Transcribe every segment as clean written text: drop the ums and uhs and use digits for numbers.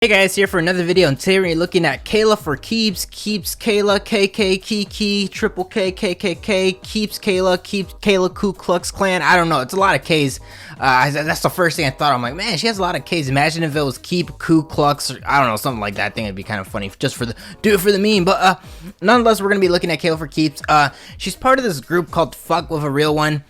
Hey guys, here for another video, and today we're looking at Kaylee4Keeps, Keeps Kayla, Key, triple K, Keeps Kayla, Keeps Kayla Ku Klux Klan. I don't know, it's a lot of K's. That's the first thing I thought. I'm like, man, she has a lot of K's. Imagine if it was Keep Ku Klux, or I don't know, something like that. I think it'd be kind of funny just for the, do it for the meme. But nonetheless, we're gonna be looking at Kaylee4Keeps. She's part of this group called Fuck With A Real One.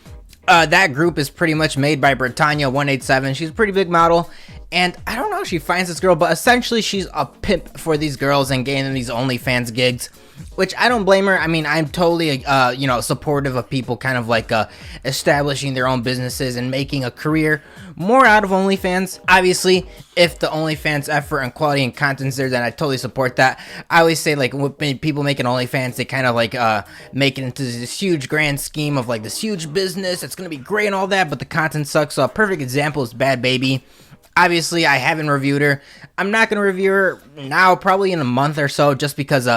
That group is pretty much made by Britannia187. She's a pretty big model. And I don't know if she finds this girl, but essentially she's a pimp for these girls and getting them these OnlyFans gigs, which I don't blame her. I mean, I'm totally, supportive of people kind of like establishing their own businesses and making a career more out of OnlyFans. Obviously, if the OnlyFans effort and quality and content's there, then I totally support that. I always say, like, when people making OnlyFans, they kind of like make it into this huge grand scheme of like this huge business. It's gonna be great and all that, but the content sucks. So a perfect example is Bad Baby. Obviously, I haven't reviewed her. I'm not going to review her now, probably in a month or so, just because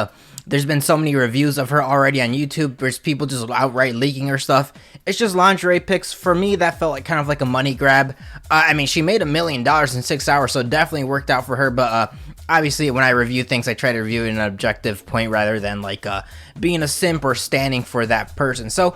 there's been so many reviews of her already on YouTube. There's people just outright leaking her stuff. It's just lingerie pics. For me, that felt like kind of like a money grab. I mean, she made $1 million in 6 hours, so it definitely worked out for her. But obviously, when I review things, I try to review it in an objective point rather than like being a simp or standing for that person. So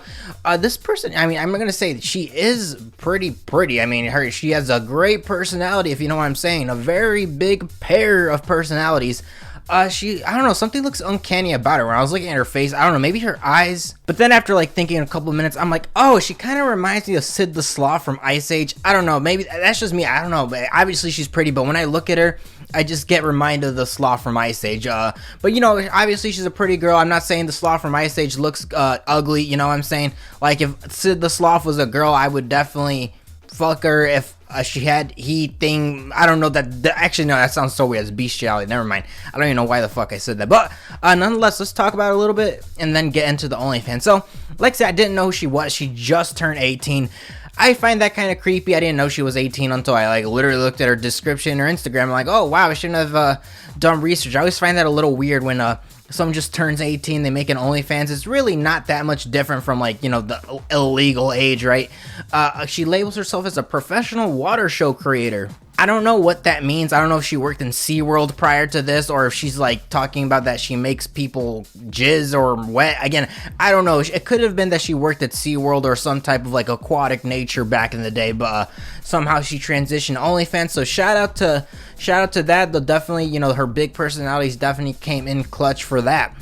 this person, I mean, I'm going to say that she is pretty. I mean, she has a great personality, if you know what I'm saying. A very big pair of personalities. I don't know, something looks uncanny about her. When I was looking at her face, I don't know, maybe her eyes. But then after like thinking a couple of minutes, I'm like, oh, she kind of reminds me of Sid the Sloth from Ice Age. I don't know, maybe that's just me. I don't know, but obviously she's pretty, but when I look at her, I just get reminded of the Sloth from Ice Age. But you know, obviously she's a pretty girl. I'm not saying the Sloth from Ice Age looks ugly, you know what I'm saying? Like if Sid the Sloth was a girl, I would definitely fuck her if she had thing. I don't know actually no, that sounds so weird. It's bestiality. Never mind. I don't even know why the fuck I said that. But nonetheless, let's talk about it a little bit and then get into the OnlyFans. So like I said, I didn't know who she was. She just turned 18. I find that kind of creepy. I didn't know she was 18 until I like literally looked at her description or Instagram. I'm like, oh wow, I shouldn't have done research. I always find that a little weird when someone just turns 18, they make an OnlyFans. It's really not that much different from like, you know, the illegal age, right? She labels herself as a professional water show creator. I don't know what that means. I don't know if she worked in SeaWorld prior to this, or if she's like talking about that she makes people jizz or wet. Again, I don't know. It could have been that she worked at SeaWorld or some type of like aquatic nature back in the day, but somehow she transitioned to OnlyFans. So shout out to that. Though definitely, you know, her big personalities definitely came in clutch for that.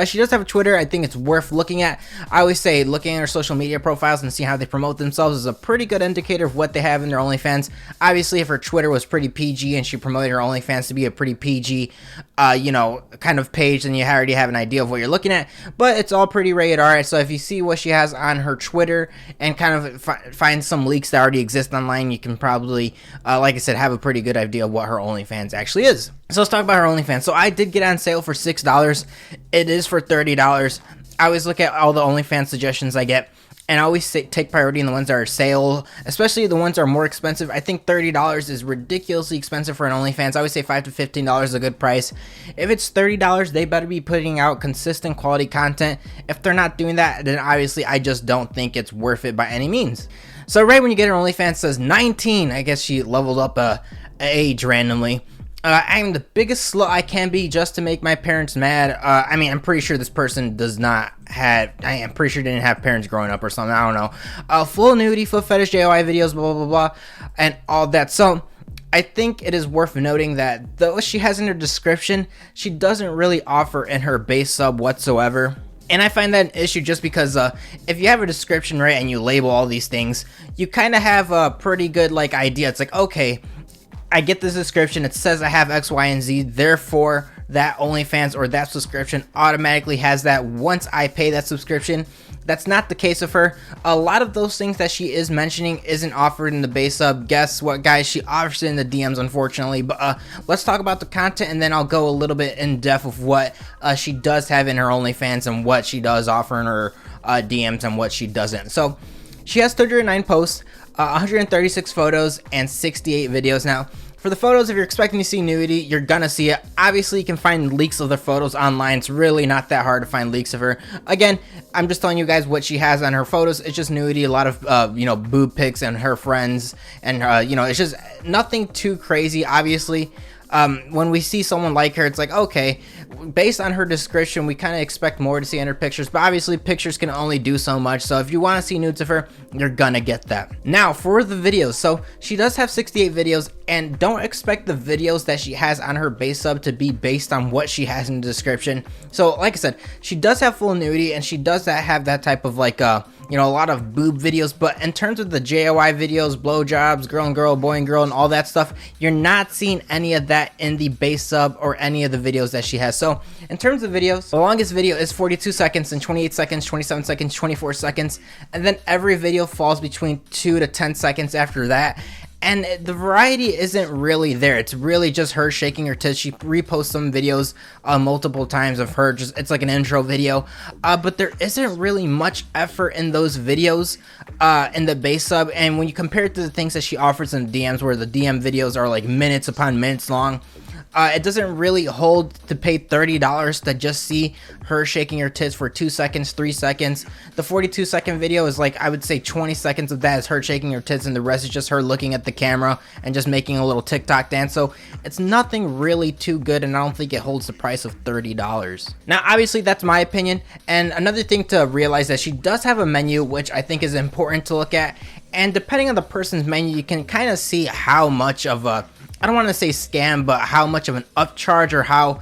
She does have a Twitter. I think it's worth looking at. I always say looking at her social media profiles and see how they promote themselves is a pretty good indicator of what they have in their OnlyFans. Obviously, if her Twitter was pretty PG and she promoted her OnlyFans to be a pretty PG, kind of page, then you already have an idea of what you're looking at. But it's all pretty rated R. So if you see what she has on her Twitter and kind of find some leaks that already exist online, you can probably, like I said, have a pretty good idea of what her OnlyFans actually is. So let's talk about her OnlyFans. So I did get on sale for $6. It is for $30. I always look at all the OnlyFans suggestions I get, and I always take priority in the ones that are sale, especially the ones that are more expensive. I think $30 is ridiculously expensive for an OnlyFans. I always say $5 to $15 is a good price. If it's $30, they better be putting out consistent quality content. If they're not doing that, then obviously I just don't think it's worth it by any means. So right when you get her OnlyFans, it says 19. I guess she leveled up a age randomly. I'm the biggest slut I can be just to make my parents mad. I mean, I'm pretty sure this person does not have, I am pretty sure didn't have parents growing up or something. I don't know. Full nudity, foot fetish, JOI videos, blah, blah, blah, and all that. So I think it is worth noting that though she has in her description, she doesn't really offer in her base sub whatsoever. And I find that an issue just because if you have a description, right, and you label all these things, you kind of have a pretty good like idea. It's like, okay, I get this description, it says I have X, Y, and Z, therefore that OnlyFans or that subscription automatically has that once I pay that subscription. That's not the case of her. A lot of those things that she is mentioning isn't offered in the base sub. Guess what, guys? She offers it in the DMs, unfortunately. But let's talk about the content, and then I'll go a little bit in depth of what she does have in her OnlyFans and what she does offer in her DMs and what she doesn't. So she has 39 posts, 136 photos, and 68 videos. Now, for the photos, if you're expecting to see nudity, you're gonna see it. Obviously, you can find leaks of the photos online. It's really not that hard to find leaks of her. Again, I'm just telling you guys what she has on her photos. It's just nudity, a lot of, boob pics and her friends. And, it's just nothing too crazy. Obviously, When we see someone like her, it's like, okay, based on her description, we kind of expect more to see in her pictures, but obviously pictures can only do so much. So if you want to see nudes of her, you're gonna get that. Now for the videos, so she does have 68 videos, and don't expect the videos that she has on her base sub to be based on what she has in the description. So like I said, she does have full nudity, and she does have that type of like you know, a lot of boob videos, but in terms of the JOI videos, blowjobs, girl and girl, boy and girl, and all that stuff, you're not seeing any of that in the base sub or any of the videos that she has. So in terms of videos, the longest video is 42 seconds and 28 seconds, 27 seconds, 24 seconds, and then every video falls between 2 to 10 seconds after that. And the variety isn't really there. It's really just her shaking her tits. She reposts some videos multiple times of her. Just it's like an intro video. But there isn't really much effort in those videos in the base sub. And when you compare it to the things that she offers in DMs, where the DM videos are like minutes upon minutes long, it doesn't really hold to pay $30 to just see her shaking her tits for 2 seconds, 3 seconds. The 42-second video is like, I would say 20 seconds of that is her shaking her tits, and the rest is just her looking at the camera and just making a little TikTok dance. So it's nothing really too good, and I don't think it holds the price of $30. Now, obviously, that's my opinion. And another thing to realize that she does have a menu, which I think is important to look at. And depending on the person's menu, you can kind of see how much of a, I don't want to say scam, but how much of an upcharge or how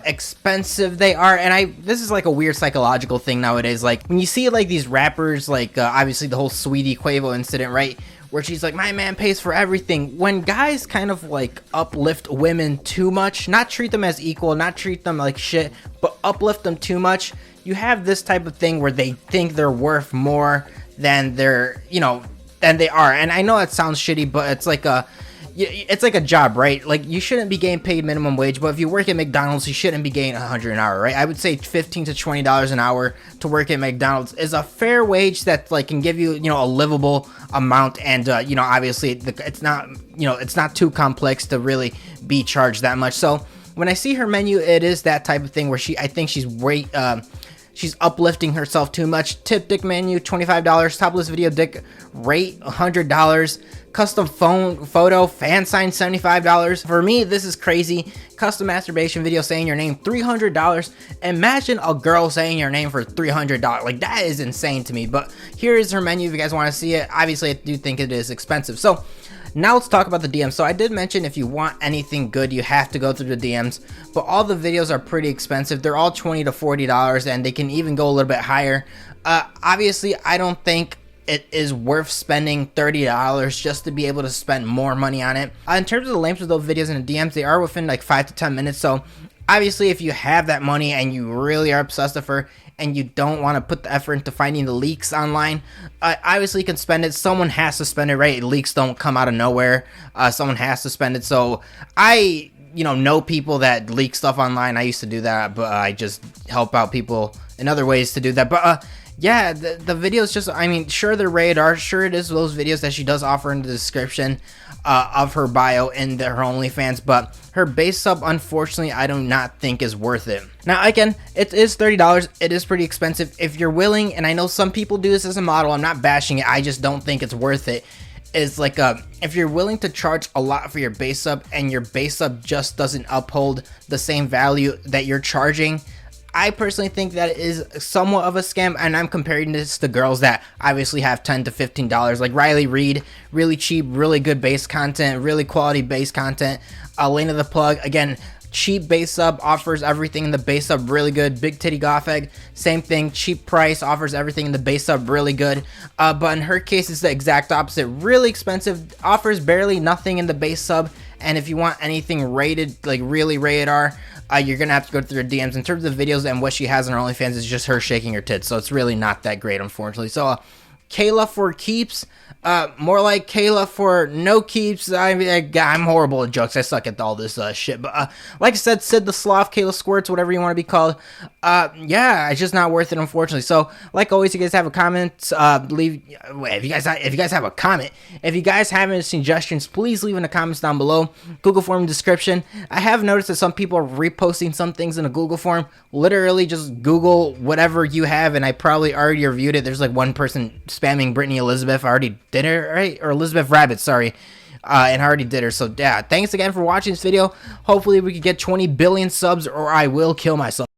expensive they are. And this is like a weird psychological thing nowadays. Like when you see like these rappers, like obviously the whole Sweetie Quavo incident, right? Where she's like, my man pays for everything. When guys kind of like uplift women too much, not treat them as equal, not treat them like shit, but uplift them too much, you have this type of thing where they think they're worth more than they're, you know, than they are. And I know it sounds shitty, but it's like a job, right? Like you shouldn't be getting paid minimum wage, but if you work at McDonald's, you shouldn't be getting $100 an hour, right? I would say $15 to $20 an hour to work at McDonald's is a fair wage that like can give you, you know, a livable amount. And you know, obviously it's not, you know, it's not too complex to really be charged that much. So when I see her menu, it is that type of thing where I think she's uplifting herself too much. Tip dick menu, $25. Topless video dick rate, $100. Custom phone photo fan sign, $75. For me, this is crazy. Custom masturbation video saying your name, $300. Imagine a girl saying your name for $300. Like that is insane to me. But here is her menu if you guys want to see it. Obviously, I do think it is expensive. So now let's talk about the DMs. So I did mention if you want anything good, you have to go through the DMs, but all the videos are pretty expensive. They're all $20 to $40, and they can even go a little bit higher. Obviously, I don't think it is worth spending $30 just to be able to spend more money on it. In terms of the length of those videos in the DMs, they are within like 5 to 10 minutes. So obviously, if you have that money and you really are obsessed with her, and you don't want to put the effort into finding the leaks online, obviously you can spend it. Someone has to spend it, right? Leaks don't come out of nowhere. Someone has to spend it. So I, you know people that leak stuff online. I used to do that, but I just help out people in other ways to do that. But yeah, the videos just, I mean, sure, they're rated R. Sure, it is those videos that she does offer in the description of her bio and her OnlyFans, but her base sub, unfortunately, I do not think is worth it. Now, again, it is $30. It is pretty expensive. If you're willing, and I know some people do this as a model, I'm not bashing it, I just don't think it's worth it. Is like if you're willing to charge a lot for your base sub and your base sub just doesn't uphold the same value that you're charging, I personally think that it is somewhat of a scam, and I'm comparing this to girls that obviously have $10 to $15, like Riley Reid, really cheap, really good base content, really quality base content. Elena the Plug, again, cheap base sub, offers everything in the base sub really good. Big Titty Goth Egg, same thing, cheap price, offers everything in the base sub really good. But in her case, it's the exact opposite, really expensive, offers barely nothing in the base sub, and if you want anything rated, like really rated R, you're gonna have to go through her DMs. In terms of videos and what she has on her OnlyFans, is just her shaking her tits, so it's really not that great, unfortunately. So Kayla4Keeps, more like Kayla for no keeps. I mean, I'm horrible at jokes. I suck at all this shit. But like I said, Sid the Sloth, Kayla Squirts, whatever you want to be called. Yeah, it's just not worth it, unfortunately. So, like always, you guys have a comment. Leave if you guys have a comment. If you guys have any suggestions, please leave in the comments down below. Google form description. I have noticed that some people are reposting some things in a Google form. Literally, just Google whatever you have, and I probably already reviewed it. There's like one person spamming Brittany Elizabeth. I already did it, right? Or Elizabeth Rabbit, sorry. and I already did her. So yeah, thanks again for watching this video. Hopefully we can get 20 billion subs, or I will kill myself.